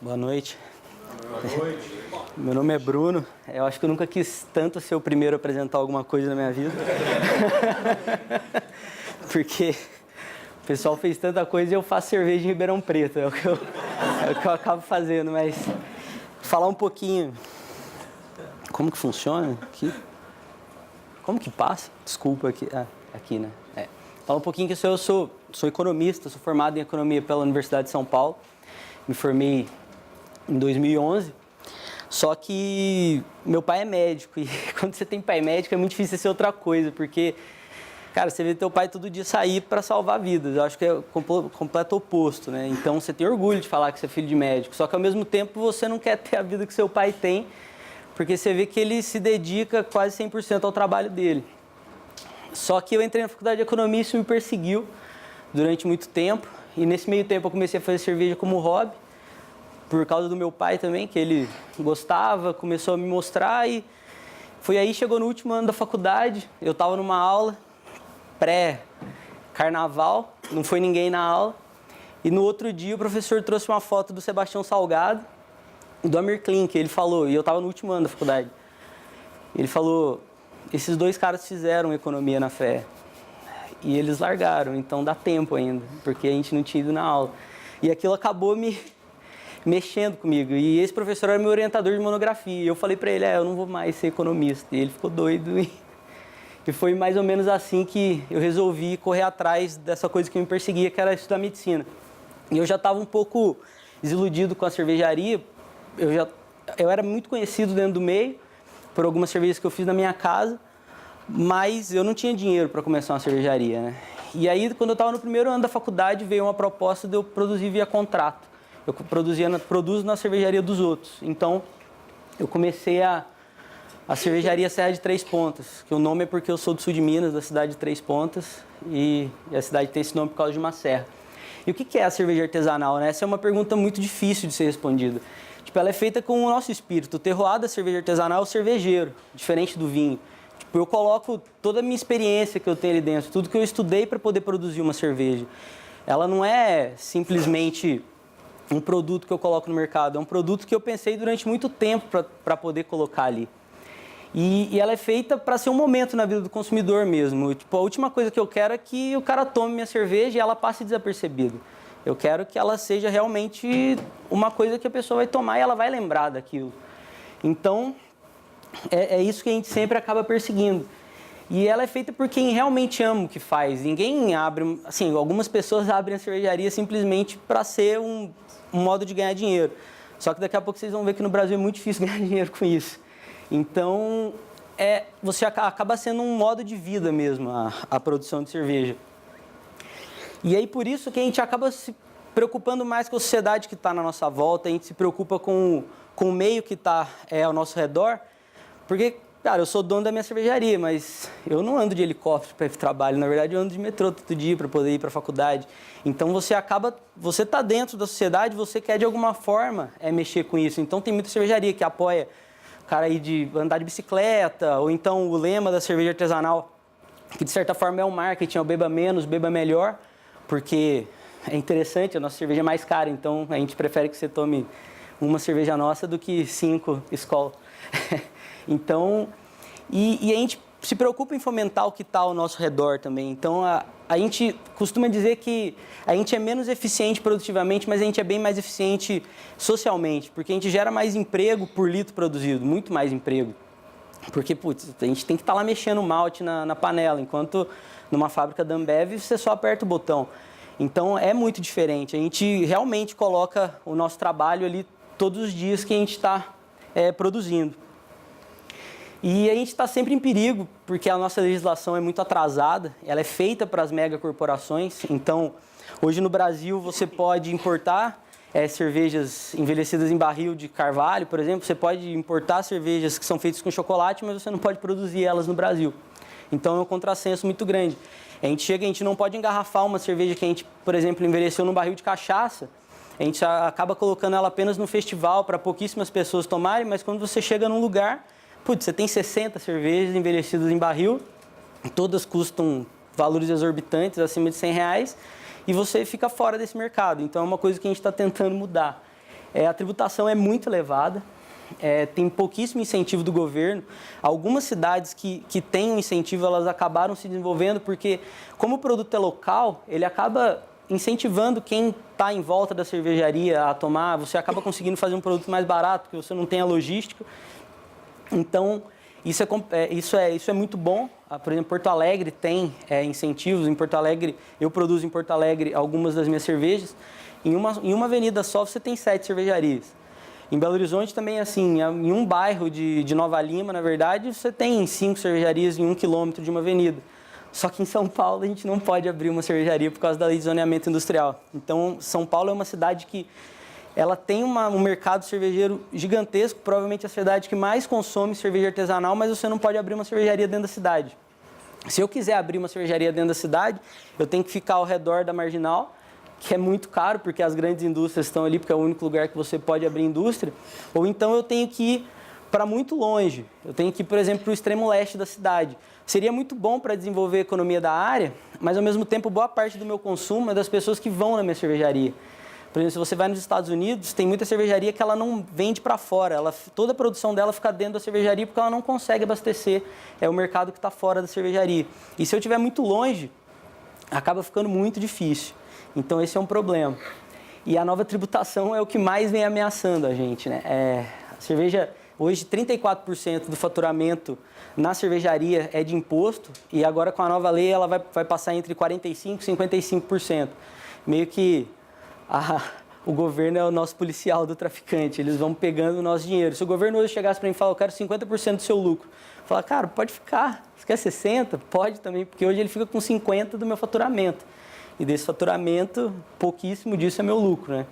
Boa noite. Boa noite. Meu nome é Bruno. Eu acho que eu nunca quis tanto ser o primeiro a apresentar alguma coisa na minha vida. Porque o pessoal fez tanta coisa e eu faço cerveja em Ribeirão Preto. É o que eu acabo fazendo, mas falar um pouquinho como que funciona aqui. Como que passa? Desculpa aqui. Aqui, né? Falar um pouquinho que eu sou economista, sou formado em economia pela Universidade de São Paulo. Me formei em 2011. Só que meu pai é médico e quando você tem pai médico é muito difícil ser outra coisa, porque, cara, você vê teu pai todo dia sair para salvar vidas. Eu acho que é o completo oposto, né? Então você tem orgulho de falar que você é filho de médico, só que ao mesmo tempo você não quer ter a vida que seu pai tem, porque você vê que ele se dedica quase 100% ao trabalho dele. Só que eu entrei na faculdade de economia e isso me perseguiu durante muito tempo, e nesse meio tempo eu comecei a fazer cerveja como hobby, por causa do meu pai também, que ele gostava, começou a me mostrar e foi aí, chegou no último ano da faculdade, eu estava numa aula pré-carnaval, não foi ninguém na aula, e no outro dia o professor trouxe uma foto do Sebastião Salgado e do Amir Klink, ele falou, e eu estava no último ano da faculdade, ele falou, esses dois caras fizeram economia na FE e eles largaram, então dá tempo ainda, porque a gente não tinha ido na aula. E aquilo acabou mexendo comigo. E esse professor era meu orientador de monografia. E eu falei para ele, eu não vou mais ser economista. E ele ficou doido. E foi mais ou menos assim que eu resolvi correr atrás dessa coisa que me perseguia, que era estudar medicina. E eu já estava um pouco desiludido com a cervejaria. Eu era muito conhecido dentro do meio, por algumas cervejas que eu fiz na minha casa, mas eu não tinha dinheiro para começar uma cervejaria, né? E aí, quando eu estava no primeiro ano da faculdade, veio uma proposta de eu produzir via contrato. Eu produzo na cervejaria dos outros. Então, eu comecei a cervejaria Serra de Três Pontas, que o nome é porque eu sou do sul de Minas, da cidade de Três Pontas, e a cidade tem esse nome por causa de uma serra. E o que é a cerveja artesanal, né? Essa é uma pergunta muito difícil de ser respondida. Tipo, ela é feita com o nosso espírito. O terroir da cerveja artesanal é o cervejeiro, diferente do vinho. Tipo, eu coloco toda a minha experiência que eu tenho ali dentro, tudo que eu estudei para poder produzir uma cerveja. Ela não é simplesmente um produto que eu coloco no mercado, é um produto que eu pensei durante muito tempo para poder colocar ali. E ela é feita para ser um momento na vida do consumidor mesmo. Tipo, a última coisa que eu quero é que o cara tome minha cerveja e ela passe desapercebida. Eu quero que ela seja realmente uma coisa que a pessoa vai tomar e ela vai lembrar daquilo. Então, é isso que a gente sempre acaba perseguindo. E ela é feita por quem realmente ama o que faz. Ninguém abre... Assim, algumas pessoas abrem a cervejaria simplesmente para ser um modo de ganhar dinheiro. Só que daqui a pouco vocês vão ver que no Brasil é muito difícil ganhar dinheiro com isso. Então, você acaba sendo um modo de vida mesmo, a produção de cerveja. E aí, por isso que a gente acaba se preocupando mais com a sociedade que está na nossa volta, a gente se preocupa com o meio que está ao nosso redor, porque, cara, eu sou dono da minha cervejaria, mas eu não ando de helicóptero para ir para o trabalho. Na verdade, eu ando de metrô todo dia para poder ir para a faculdade. Então, você está dentro da sociedade, você quer de alguma forma mexer com isso. Então, tem muita cervejaria que apoia o cara aí de andar de bicicleta, ou então o lema da cerveja artesanal, que de certa forma é o marketing, é o beba menos, beba melhor, porque é interessante, a nossa cerveja é mais cara, então a gente prefere que você tome uma cerveja nossa do que 5 Skol. Então, e a gente se preocupa em fomentar o que está ao nosso redor também. Então, a gente costuma dizer que a gente é menos eficiente produtivamente, mas a gente é bem mais eficiente socialmente, porque a gente gera mais emprego por litro produzido, muito mais emprego. Porque, putz, a gente tem que estar lá mexendo o malte na panela, enquanto numa fábrica da Ambev você só aperta o botão. Então, é muito diferente. A gente realmente coloca o nosso trabalho ali todos os dias que a gente está produzindo. E a gente está sempre em perigo, porque a nossa legislação é muito atrasada, ela é feita para as megacorporações. Então, hoje no Brasil, você pode importar cervejas envelhecidas em barril de carvalho, por exemplo. Você pode importar cervejas que são feitas com chocolate, mas você não pode produzir elas no Brasil. Então, é um contrassenso muito grande. A gente não pode engarrafar uma cerveja que a gente, por exemplo, envelheceu num barril de cachaça. A gente acaba colocando ela apenas no festival para pouquíssimas pessoas tomarem, mas quando você chega num lugar, putz, você tem 60 cervejas envelhecidas em barril, todas custam valores exorbitantes, acima de R$100, e você fica fora desse mercado. Então, é uma coisa que a gente está tentando mudar. A tributação é muito elevada, tem pouquíssimo incentivo do governo. Algumas cidades que têm um incentivo, elas acabaram se desenvolvendo porque, como o produto é local, ele acaba incentivando quem está em volta da cervejaria a tomar. Você acaba conseguindo fazer um produto mais barato, porque você não tem a logística. Então, isso é muito bom. Por exemplo, Porto Alegre tem incentivos. Em Porto Alegre, eu produzo em Porto Alegre algumas das minhas cervejas. Em uma avenida só, você tem 7 cervejarias. Em Belo Horizonte também, assim, em um bairro de Nova Lima, na verdade, você tem 5 cervejarias em 1 quilômetro de uma avenida. Só que em São Paulo a gente não pode abrir uma cervejaria por causa da lei de zoneamento industrial. Então, São Paulo é uma cidade que ela tem um mercado cervejeiro gigantesco, provavelmente a cidade que mais consome cerveja artesanal, mas você não pode abrir uma cervejaria dentro da cidade. Se eu quiser abrir uma cervejaria dentro da cidade, eu tenho que ficar ao redor da Marginal, que é muito caro, porque as grandes indústrias estão ali, porque é o único lugar que você pode abrir indústria, ou então eu tenho que ir para muito longe. Eu tenho que ir, por exemplo, para o extremo leste da cidade. Seria muito bom para desenvolver a economia da área, mas, ao mesmo tempo, boa parte do meu consumo é das pessoas que vão na minha cervejaria. Por exemplo, se você vai nos Estados Unidos, tem muita cervejaria que ela não vende para fora. Toda a produção dela fica dentro da cervejaria porque ela não consegue abastecer. É o mercado que está fora da cervejaria. E se eu estiver muito longe, acaba ficando muito difícil. Então, esse é um problema. E a nova tributação é o que mais vem ameaçando a gente, né? A cerveja... Hoje, 34% do faturamento na cervejaria é de imposto e agora com a nova lei ela vai passar entre 45% e 55%. Meio que o governo é o nosso policial do traficante, eles vão pegando o nosso dinheiro. Se o governo hoje chegasse para mim e falar, eu quero 50% do seu lucro, eu falar, cara, pode ficar, você quer 60%? Pode também, porque hoje ele fica com 50% do meu faturamento. E desse faturamento, pouquíssimo disso é meu lucro, né?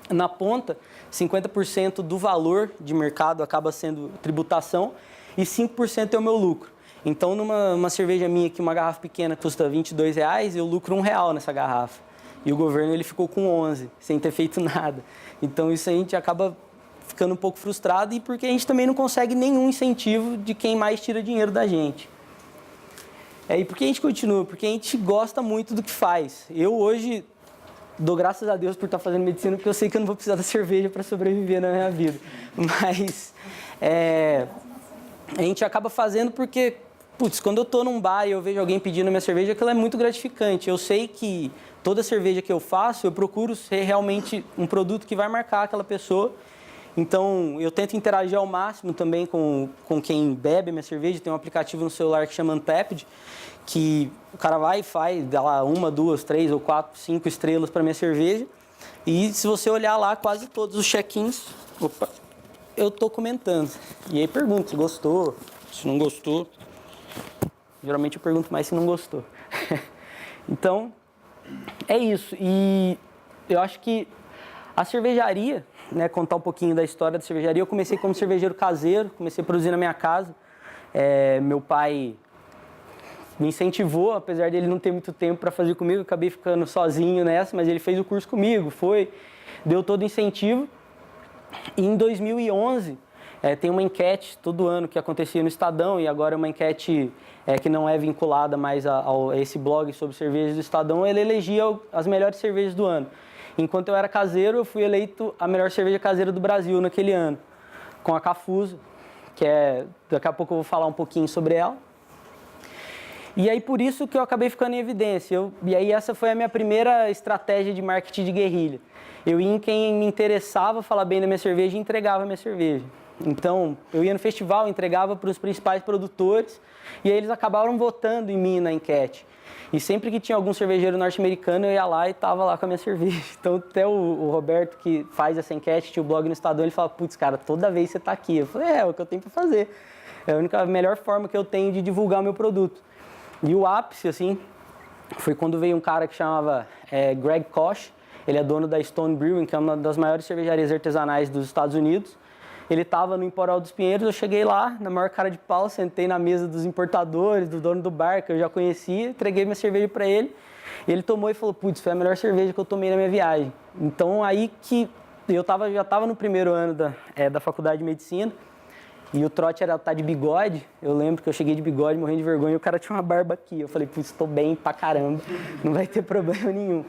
Na ponta, 50% do valor de mercado acaba sendo tributação e 5% é o meu lucro. Então, numa cerveja minha que uma garrafa pequena custa R$22, eu lucro R$1 nessa garrafa. E o governo ele ficou com 11, sem ter feito nada. Então, isso a gente acaba ficando um pouco frustrado e porque a gente também não consegue nenhum incentivo de quem mais tira dinheiro da gente. E por que a gente continua? Porque a gente gosta muito do que faz. Eu hoje... dou graças a Deus por estar fazendo medicina, porque eu sei que eu não vou precisar da cerveja para sobreviver na minha vida. Mas a gente acaba fazendo porque, quando eu estou num bar e eu vejo alguém pedindo a minha cerveja, aquilo é muito gratificante. Eu sei que toda cerveja que eu faço, eu procuro ser realmente um produto que vai marcar aquela pessoa. Então, eu tento interagir ao máximo também com quem bebe a minha cerveja. Tem um aplicativo no celular que chama Untappd, que o cara vai e faz, dá lá 1, 2, 3 ou 4, 5 estrelas para minha cerveja. E se você olhar lá, quase todos os check-ins, eu tô comentando. E aí pergunto se gostou, se não gostou. Geralmente eu pergunto mais se não gostou. Então, é isso. E eu acho que a cervejaria, né, contar um pouquinho da história da cervejaria, eu comecei como cervejeiro caseiro, comecei a produzir na minha casa. Meu pai me incentivou, apesar dele não ter muito tempo para fazer comigo, eu acabei ficando sozinho nessa, mas ele fez o curso comigo, deu todo o incentivo. E em 2011, tem uma enquete todo ano que acontecia no Estadão, e agora é uma enquete que não é vinculada mais a esse blog sobre cervejas do Estadão, ele elegia as melhores cervejas do ano. Enquanto eu era caseiro, eu fui eleito a melhor cerveja caseira do Brasil naquele ano, com a Cafuso, que daqui a pouco eu vou falar um pouquinho sobre ela. E aí, por isso que eu acabei ficando em evidência. E aí, essa foi a minha primeira estratégia de marketing de guerrilha. Eu ia em quem me interessava falar bem da minha cerveja e entregava a minha cerveja. Então, eu ia no festival, entregava para os principais produtores e aí eles acabaram votando em mim na enquete. E sempre que tinha algum cervejeiro norte-americano, eu ia lá e estava lá com a minha cerveja. Então, até o Roberto, que faz essa enquete, tinha o blog no Estadão, ele fala, putz, cara, toda vez você está aqui. Eu falei, é o que eu tenho para fazer. É a melhor forma que eu tenho de divulgar o meu produto. E o ápice, assim, foi quando veio um cara que chamava Greg Koch. Ele é dono da Stone Brewing, que é uma das maiores cervejarias artesanais dos Estados Unidos. Ele estava no Emporal dos Pinheiros, eu cheguei lá, na maior cara de pau, sentei na mesa dos importadores, do dono do bar, que eu já conhecia, entreguei minha cerveja para ele. E ele tomou e falou, putz, foi a melhor cerveja que eu tomei na minha viagem. Então, aí que eu já estava no primeiro ano da faculdade de medicina, e o trote era estar de bigode. Eu lembro que eu cheguei de bigode, morrendo de vergonha, e o cara tinha uma barba aqui. Eu falei, putz, estou bem pra caramba, não vai ter problema nenhum.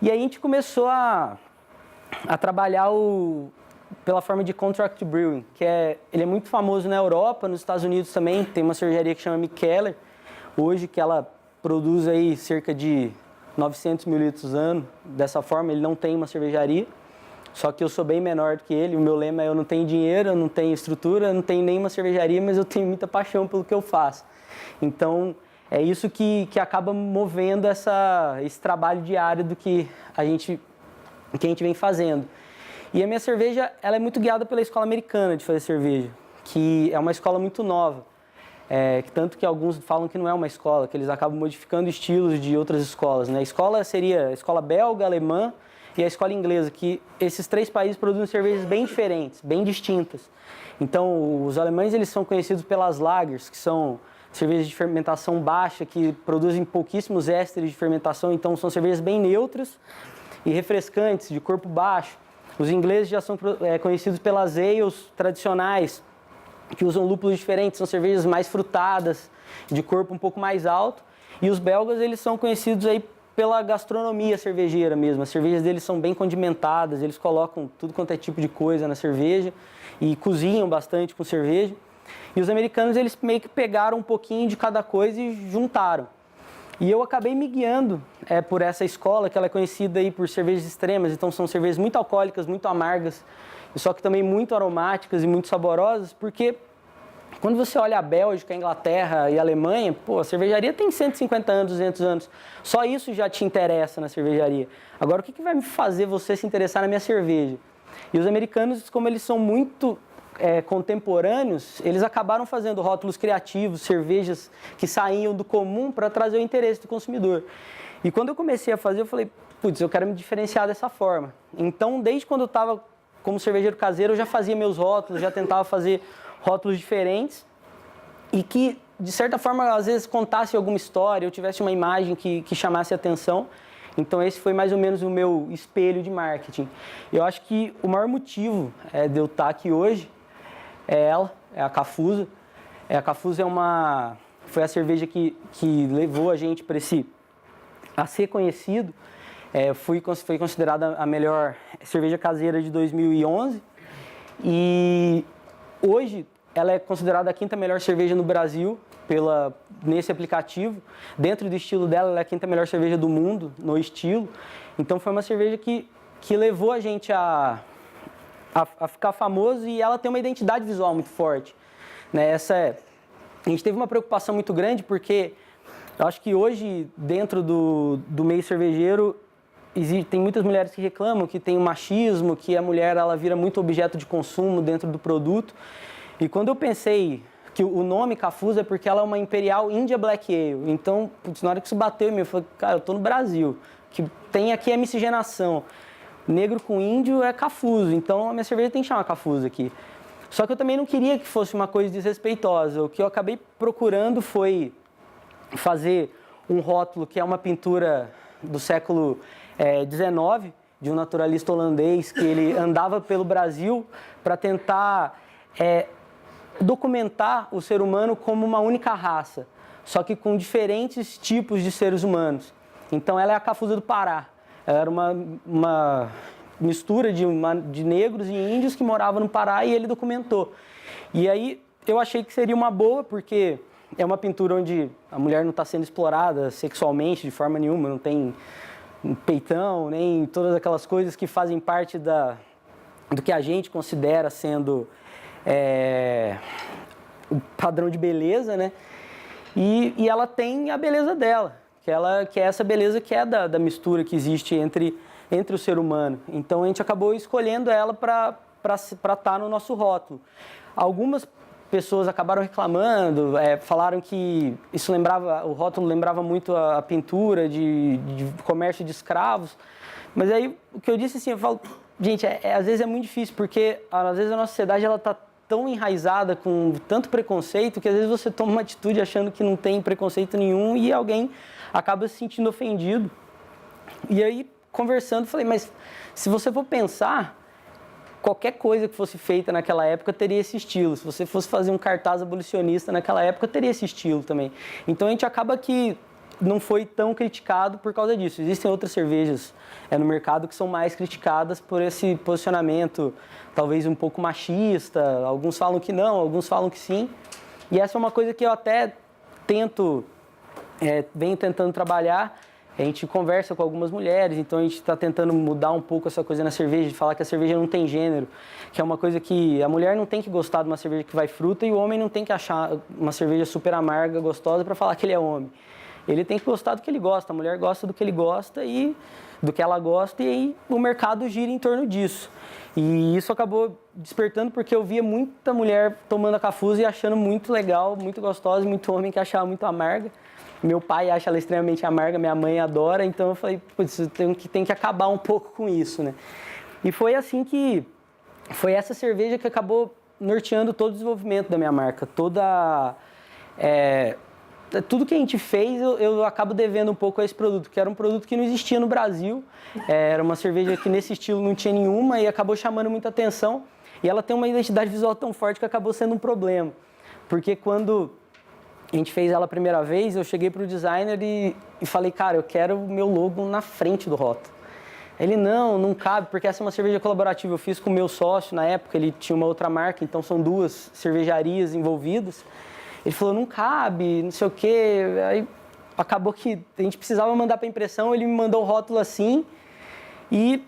E aí a gente começou a a trabalhar pela forma de contract brewing, ele é muito famoso na Europa, nos Estados Unidos também, tem uma cervejaria que chama Mikkeller, hoje que ela produz aí cerca de 900 mil litros ano, dessa forma, ele não tem uma cervejaria, só que eu sou bem menor do que ele, o meu lema é eu não tenho dinheiro, eu não tenho estrutura, eu não tenho nenhuma cervejaria, mas eu tenho muita paixão pelo que eu faço. Então, é isso que acaba movendo esse trabalho diário do que a gente vem fazendo. E a minha cerveja, ela é muito guiada pela escola americana de fazer cerveja, que é uma escola muito nova. Tanto que alguns falam que não é uma escola, que eles acabam modificando estilos de outras escolas, né? A escola seria a escola belga, alemã e a escola inglesa, que esses 3 países produzem cervejas bem diferentes, bem distintas. Então, os alemães eles são conhecidos pelas lagers, que são cervejas de fermentação baixa, que produzem pouquíssimos ésteres de fermentação, então são cervejas bem neutras e refrescantes, de corpo baixo. Os ingleses já são conhecidos pelas ales tradicionais, que usam lúpulos diferentes, são cervejas mais frutadas, de corpo um pouco mais alto. E os belgas, eles são conhecidos aí pela gastronomia cervejeira mesmo. As cervejas deles são bem condimentadas, eles colocam tudo quanto é tipo de coisa na cerveja e cozinham bastante com cerveja. E os americanos, eles meio que pegaram um pouquinho de cada coisa e juntaram. E eu acabei me guiando por essa escola, que ela é conhecida aí por cervejas extremas, então são cervejas muito alcoólicas, muito amargas, só que também muito aromáticas e muito saborosas, porque quando você olha a Bélgica, a Inglaterra e a Alemanha, a cervejaria tem 150 anos, 200 anos, só isso já te interessa na cervejaria. Agora, o que vai me fazer você se interessar na minha cerveja? E os americanos, como eles são muito contemporâneos, eles acabaram fazendo rótulos criativos, cervejas que saíam do comum para trazer o interesse do consumidor. E quando eu comecei a fazer, eu falei, putz, eu quero me diferenciar dessa forma. Então, desde quando eu estava como cervejeiro caseiro, eu já fazia meus rótulos, já tentava fazer rótulos diferentes e que, de certa forma, às vezes contasse alguma história, eu tivesse uma imagem que chamasse a atenção. Então, esse foi mais ou menos o meu espelho de marketing. Eu acho que o maior motivo de eu estar aqui hoje é a Cafusa. A Cafusa foi a cerveja que levou a gente a ser conhecido. Foi considerada a melhor cerveja caseira de 2011 e hoje ela é considerada a 5ª melhor cerveja no Brasil nesse aplicativo. Dentro do estilo dela, ela é a 5ª melhor cerveja do mundo no estilo. Então foi uma cerveja que levou a gente a ficar famoso e ela tem uma identidade visual muito forte, né? A gente teve uma preocupação muito grande porque eu acho que hoje, dentro do meio cervejeiro, tem muitas mulheres que reclamam que tem o machismo, que a mulher ela vira muito objeto de consumo dentro do produto. E quando eu pensei que o nome Cafusa é porque ela é uma Imperial India Black Ale, então, na hora que isso bateu em mim, eu falei, cara, eu tô no Brasil, que tem aqui a miscigenação. Negro com índio é Cafuso, então a minha cerveja tem que chamar Cafusa aqui. Só que eu também não queria que fosse uma coisa desrespeitosa. O que eu acabei procurando foi fazer um rótulo que é uma pintura do século XIX, de um naturalista holandês, que ele andava pelo Brasil para tentar documentar o ser humano como uma única raça, só que com diferentes tipos de seres humanos. Então ela é a Cafusa do Pará. Ela era uma mistura de negros e índios que moravam no Pará e ele documentou. E aí eu achei que seria uma boa, porque é uma pintura onde a mulher não está sendo explorada sexualmente de forma nenhuma, não tem um peitão, nem todas aquelas coisas que fazem parte do que a gente considera sendo o padrão de beleza, né? E ela tem a beleza dela, que é essa beleza que é da mistura que existe entre o ser humano. Então a gente acabou escolhendo ela para estar no nosso rótulo. Algumas pessoas acabaram reclamando, falaram que o rótulo lembrava muito a pintura de comércio de escravos. Mas aí o que eu disse assim, eu falo, gente, às vezes é muito difícil, porque às vezes a nossa sociedade ela está tão enraizada com tanto preconceito que às vezes você toma uma atitude achando que não tem preconceito nenhum e alguém acaba se sentindo ofendido. E aí, conversando, falei, mas se você for pensar, qualquer coisa que fosse feita naquela época teria esse estilo. Se você fosse fazer um cartaz abolicionista naquela época, teria esse estilo também. Então a gente acaba que não foi tão criticado por causa disso. Existem outras cervejas no mercado que são mais criticadas por esse posicionamento, talvez um pouco machista. Alguns falam que não, alguns falam que sim. E essa é uma coisa que eu até venho tentando trabalhar. A gente conversa com algumas mulheres, então a gente está tentando mudar um pouco essa coisa na cerveja, de falar que a cerveja não tem gênero, que é uma coisa que a mulher não tem que gostar de uma cerveja que vai fruta e o homem não tem que achar uma cerveja super amarga, gostosa para falar que ele é homem. Ele tem que gostar do que ele gosta, a mulher gosta do que ele gosta e do que ela gosta, e aí o mercado gira em torno disso. E isso acabou despertando porque eu via muita mulher tomando a Cafuso e achando muito legal, muito gostosa, e muito homem que achava muito amarga. Meu pai acha ela extremamente amarga, minha mãe adora, então eu falei, putz, tem que acabar um pouco com isso, né? E foi assim que, foi essa cerveja que acabou norteando todo o desenvolvimento da minha marca. Tudo que a gente fez, eu acabo devendo um pouco a esse produto, que era um produto que não existia no Brasil, era uma cerveja que nesse estilo não tinha nenhuma e acabou chamando muita atenção. E ela tem uma identidade visual tão forte que acabou sendo um problema, porque quando a gente fez ela a primeira vez, eu cheguei para o designer e falei, cara, eu quero o meu logo na frente do rótulo. Ele, não cabe, porque essa é uma cerveja colaborativa. Eu fiz com o meu sócio na época, ele tinha uma outra marca, então são duas cervejarias envolvidas. Ele falou, não cabe, não sei o quê. Aí acabou que a gente precisava mandar para impressão, ele me mandou o rótulo assim e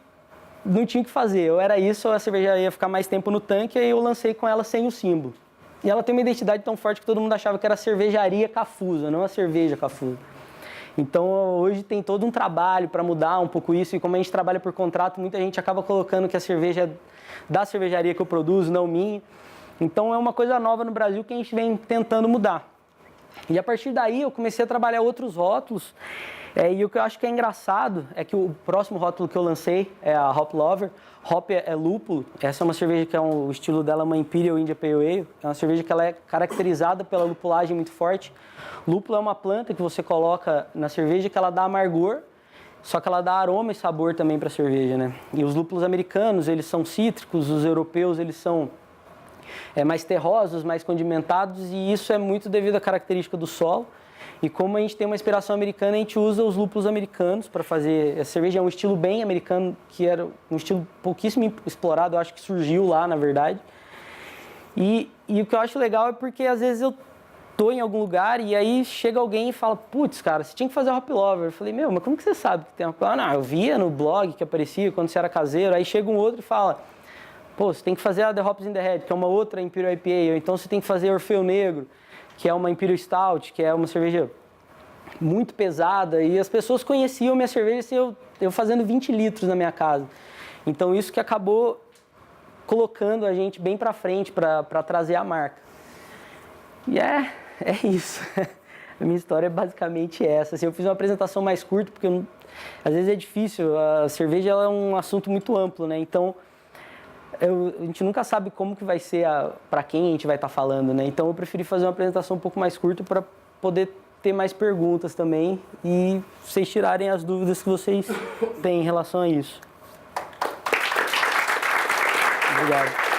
não tinha o que fazer. Ou era isso, ou a cervejaria ia ficar mais tempo no tanque, aí eu lancei com ela sem o símbolo. E ela tem uma identidade tão forte que todo mundo achava que era a cervejaria Cafuso, não a cerveja Cafuso. Então, hoje tem todo um trabalho para mudar um pouco isso. E como a gente trabalha por contrato, muita gente acaba colocando que a cerveja é da cervejaria que eu produzo, não minha. Então, é uma coisa nova no Brasil que a gente vem tentando mudar. E a partir daí, eu comecei a trabalhar outros rótulos. E o que eu acho que é engraçado é que o próximo rótulo que eu lancei é a Hop Lover. Hop é lúpulo. Essa é uma cerveja que o estilo dela é uma Imperial India Pale Ale. É uma cerveja que ela é caracterizada pela lupulagem muito forte. Lúpulo é uma planta que você coloca na cerveja que ela dá amargor, só que ela dá aroma e sabor também para a cerveja, né? E os lúpulos americanos, eles são cítricos, os europeus, eles são mais terrosos, mais condimentados, e isso é muito devido à característica do solo. E como a gente tem uma inspiração americana, a gente usa os lúpulos americanos para fazer. A cerveja é um estilo bem americano, que era um estilo pouquíssimo explorado, eu acho que surgiu lá, na verdade. E o que eu acho legal é porque às vezes eu tô em algum lugar e aí chega alguém e fala, putz, cara, você tinha que fazer Hop Lover. Eu falei, mas como que você sabe que tem Hop Lover? Não, eu via no blog que aparecia quando você era caseiro. Aí chega um outro e fala, pô, você tem que fazer a The Hops in the Head, que é uma outra Imperial IPA. Ou então você tem que fazer Orfeu Negro, que é uma Imperial Stout, que é uma cerveja muito pesada. E as pessoas conheciam minha cerveja assim, eu fazendo 20 litros na minha casa. Então isso que acabou colocando a gente bem para frente para trazer a marca. E é isso. A minha história é basicamente essa. Assim, eu fiz uma apresentação mais curta, porque às vezes é difícil. A cerveja ela é um assunto muito amplo, né? Então, a gente nunca sabe como que vai ser, para quem a gente vai estar falando, né? Então, eu preferi fazer uma apresentação um pouco mais curta para poder ter mais perguntas também e vocês tirarem as dúvidas que vocês têm em relação a isso. Obrigado.